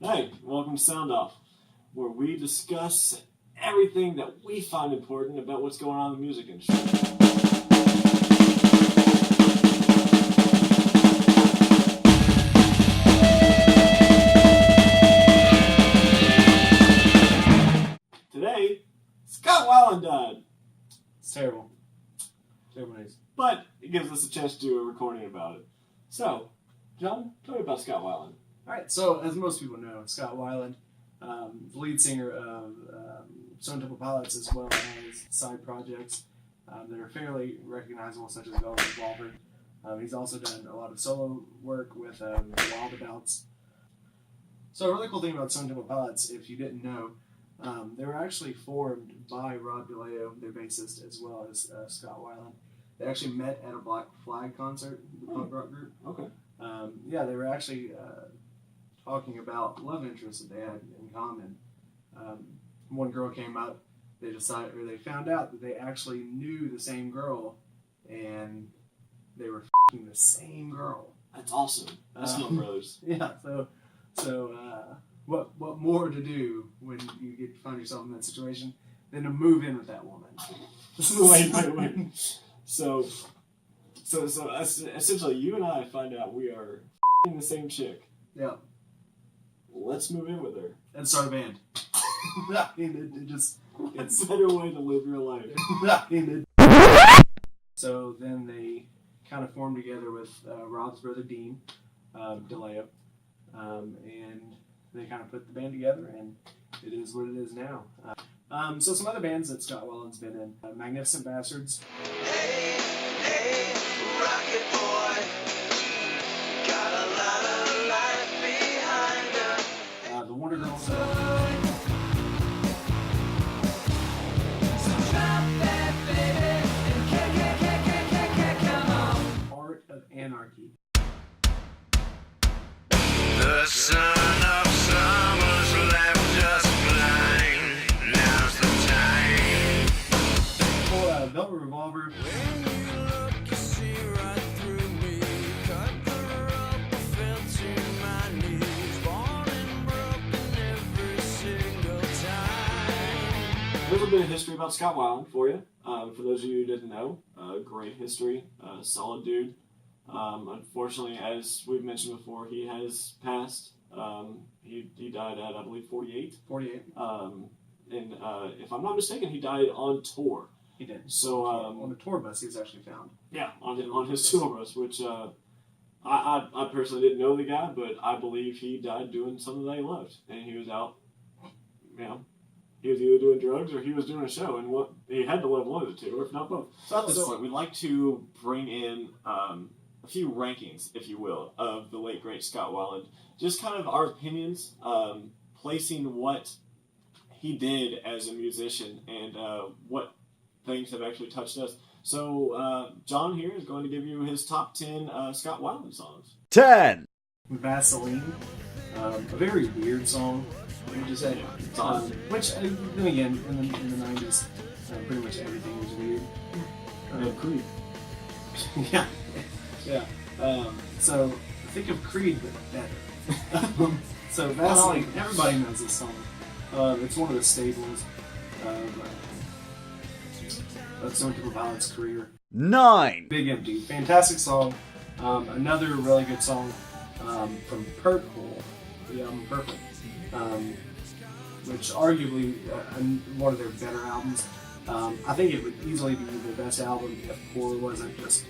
Hey, welcome to Sound Off, where we discuss everything that we find important about what's going on in the music industry. Today, Scott Weiland died. It's terrible. Terrible news. But it gives us a chance to do a recording about it. So, John, tell me about Scott Weiland. Alright, so as most people know, Scott Weiland, the lead singer of Stone Temple Pilots, as well as side projects that are fairly recognizable, such as Revolver. He's also done a lot of solo work with Wondergirls. So a really cool thing about Stone Temple Pilots, if you didn't know, they were actually formed by Rob DeLeo, their bassist, as well as Scott Weiland. They actually met at a Black Flag concert, the punk rock group. Okay. They were actually talking about love interests that they had in common. One girl came up. They found out that they actually knew the same girl, and they were f***ing the same girl. That's awesome. That's my brothers. Yeah. So what more to do when you find yourself in that situation than to move in with that woman? Wait. So essentially, you and I find out we are f***ing the same chick. Yeah. Let's move in with her. And start a band. I mean, it's a better way to live your life. So then they kind of formed together with Rob's brother Dean DeLeo, and they kind of put the band together, and it is what it is now. So some other bands that Scott Weiland's been in: Magnificent Bastards. Hey, rocket boy, got a lot of life behind us. The Wondergirls. So drop that baby and come on. Part of Anarchy. The sun of summer's left us blind. Now's the time. Velvet Revolver. When you look, you see right through me. Cut the rope, I fell to my knees. Born and broken every single time. A little bit of history about Scott Weiland for you. For those of you who didn't know, great history, solid dude. Unfortunately, as we've mentioned before, he has passed. He died at, I believe, 48. 48. And if I'm not mistaken, he died on tour. He did. So on the tour bus, he was actually found. Yeah, on his tour bus, which I personally didn't know the guy, but I believe he died doing something that he loved, and he was out. He was either doing drugs or he was doing a show, and he had to love one of the two, or if not both. So at this point, we'd like to bring in a few rankings, if you will, of the late great Scott Weiland. Just kind of our opinions, placing what he did as a musician and what things have actually touched us. So John here is going to give you his top 10 Scott Weiland songs. 10. Vaseline. A very weird song. Let me just say. Which, then again, in the 90s, pretty much everything was weird. Creed. Yeah. So think of Creed, but better. So Vaseline, everybody knows this song. It's one of the staples of Stone Temple Pilots' career. 9. Big Empty, fantastic song. Another really good song from Purple, the album Purple, which arguably one of their better albums. I think it would easily be their best album if Core wasn't just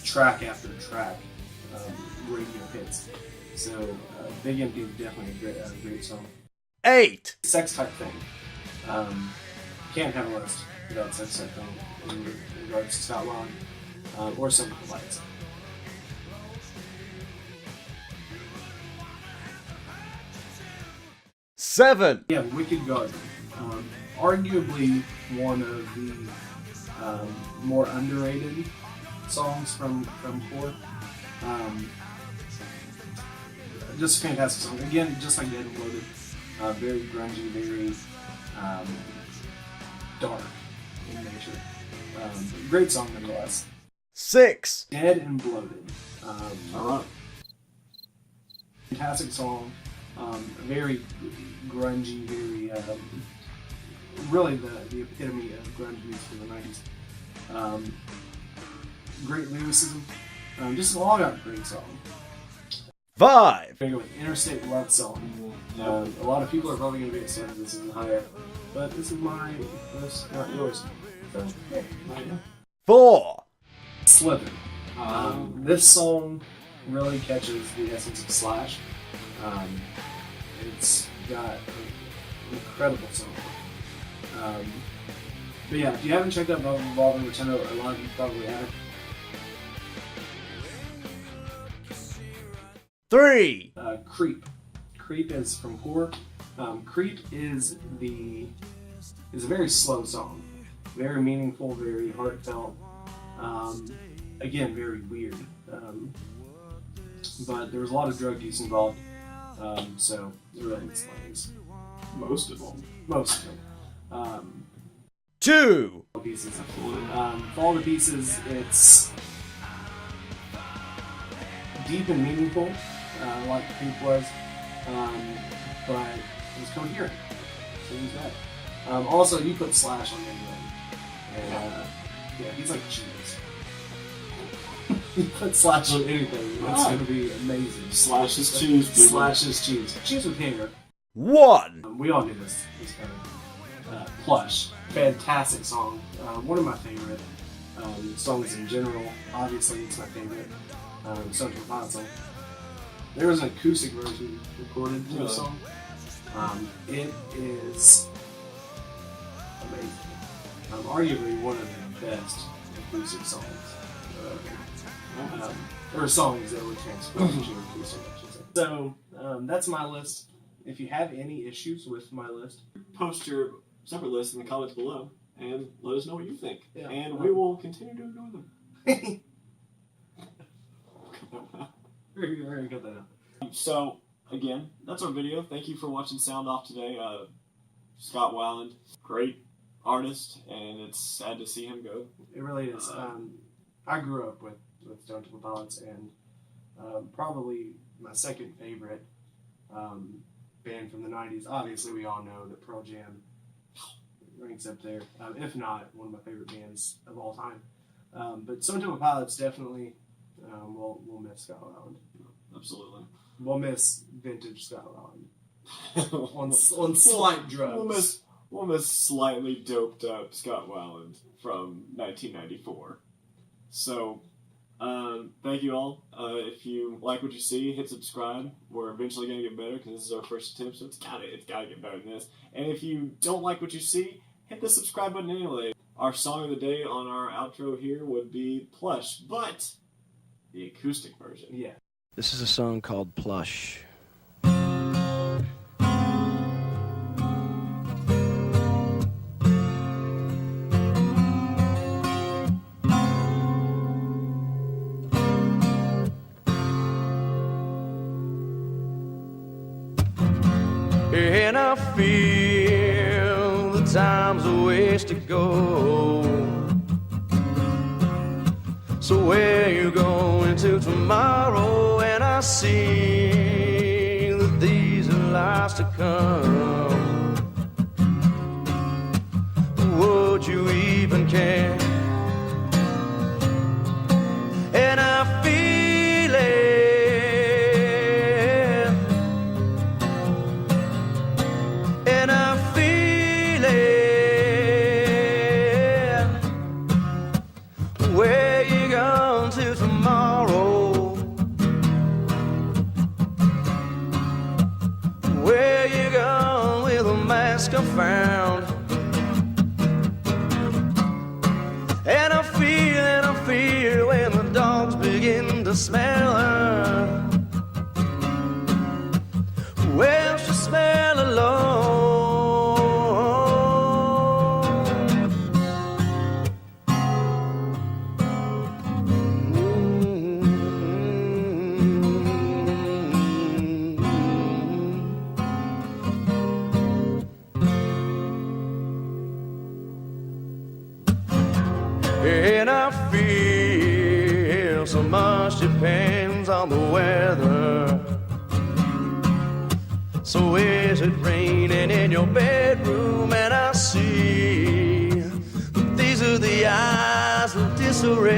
track after track radio hits. So Big Empty is definitely a great song. 8. Sex Type Thing. Can't have a list without Sex Type Thing in regards to Scott Weiland or some of the lights. 7. Yeah, Wicked Garden. Arguably one of the more underrated songs from Core. Just a fantastic song. Again, just like Dead and Bloated. Very grungy, very dark in nature. Great song nonetheless. 6. Dead and Bloated. Alright. Fantastic song. Very grungy, very really the epitome of grunge music in the 90s. Great lyricism, just all around great song. 5, We're going to go with Interstate Love Song. A lot of people are probably going to be upset if this isn't higher, but this is my list, not yours. So, yeah, right now. 4, Slither. This song really catches the essence of Slash. It's got an incredible song. But yeah, if you haven't checked out Revolver, which I know a lot of you probably haven't, 3, Creep. Creep is from Core. Creep is a very slow song, very meaningful, very heartfelt. Again, very weird. But there was a lot of drug use involved, so it really explains Most of them. most of them. 2, Pieces. Fall to Pieces. It's deep and meaningful, like Creep was, but it was coherent. So he's that. Also, you put Slash on anything, and yeah, he's like cheese. You put Slash on anything, it's going to be amazing. Slash is cheese. people. Slash is cheese. Cheese with hanger. 1, We all knew this kind of Plush. Fantastic song. One of my favorite songs in general. Obviously, it's my favorite Central Pop song. There was an acoustic version recorded for the song. It is amazing. Arguably one of the best acoustic songs. Or songs that were transposed to acoustic, I should say. So, that's my list. If you have any issues with my list, Post your separate list in the comments below and let us know what you think. Yeah. And we will continue to ignore them. we're gonna cut that out. So, again, that's our video. Thank you for watching Sound Off today. Scott Weiland, great artist, and it's sad to see him go. It really is. I grew up with Stone Temple Pilots, and probably my second favorite band from the 90s. Obviously, we all know that Pearl Jam ranks up there, if not one of my favorite bands of all time. But Stone Temple Pilots definitely we'll miss Scott Weiland. Absolutely. We'll miss vintage Scott Weiland on slight drugs. We'll miss slightly doped up Scott Weiland from 1994. So, thank you all. If you like what you see, hit subscribe. We're eventually going to get better because this is our first attempt, so it's gotta get better than this. And if you don't like what you see, hit the subscribe button anyway. Our song of the day on our outro here would be Plush, but the acoustic version. Yeah. This is a song called Plush. And I feel the time's a ways to go. So where you going to tomorrow? And I see that these are lives to come. Would you even care? And I feel it. And I feel it. Where you going to tomorrow? Where you going with a mask I found? And I feel when the dogs begin to smell her. Well, she smell alone. And I feel so much depends on the weather. So is it raining in your bedroom? And I see that these are the eyes of disarray.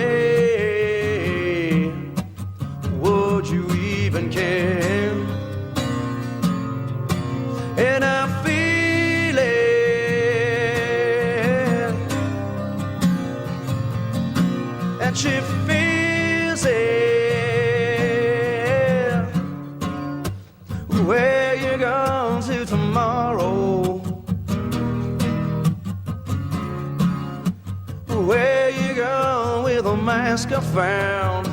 Would you even care? And I feel it, and she feels it. Where you going to tomorrow? Where you going with a mask I found?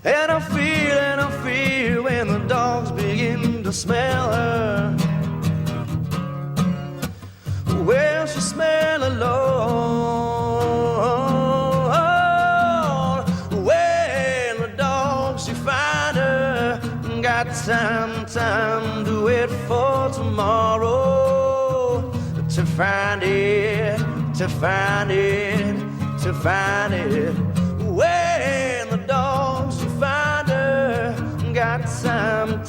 And I feel when the dogs begin to smell her. Well, she smell alone. When the dogs, you find her. Got time to wait for tomorrow. To find it, to find it, to find it. When the dogs, you find her. Got time